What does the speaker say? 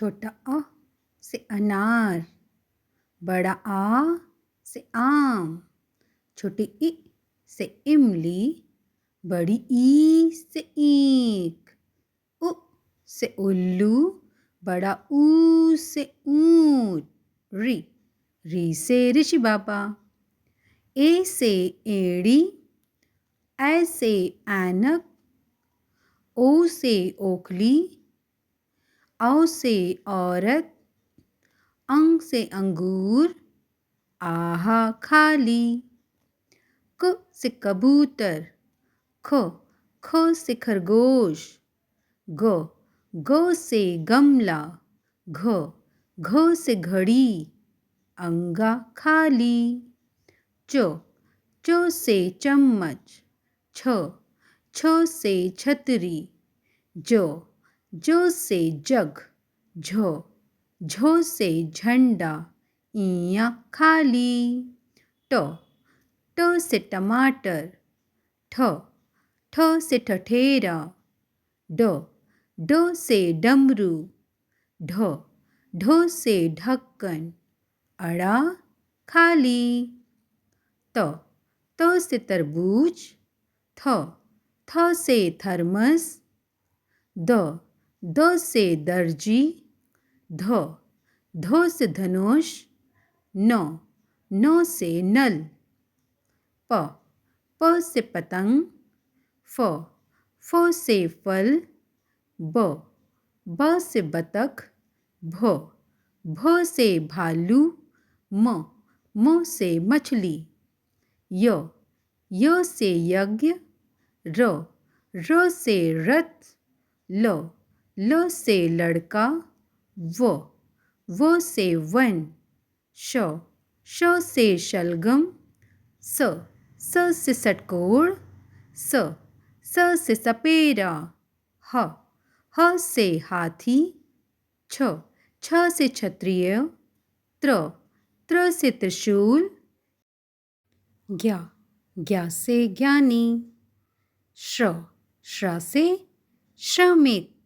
छोटा अ से अनार, बड़ा आ से आम, छोटी इ से इमली, बड़ी ई से ईंख, उ से उल्लू, बड़ा ऊ से ऊंट, री से ऋषि बाबा, ए से एड़ी, ऐ से ऐनक, ओ से ओखली, औ से औरत, अंग से अंगूर, आहा खाली, क से कबूतर, खो से खरगोश, गो से गमला, घो से घड़ी, अंगा खाली, चो से चम्मच, छो से छतरी, जो से जग, झो से झंडा, इया खाली, टो से टमाटर, ठो से ठठेरा, डो से डमरू, ढो से ढक्कन, अड़ा खाली, तो से तरबूज, थ से थर्मस, दो से दर्जी, धो से धनुष, नो से नल, प से पतंग, फ से फल, ब से बतख, भो से भालू, मो से मछली, यो से यज्ञ, रो से रथ, लो से लड़का, वो से वन, शो से शलगम, स से षटकोण, स से सपेरा, ह से हाथी, छ से क्षत्रिय, त्र से त्रिशूल, ज्ञा से ज्ञानी, श्र से श्रमिक,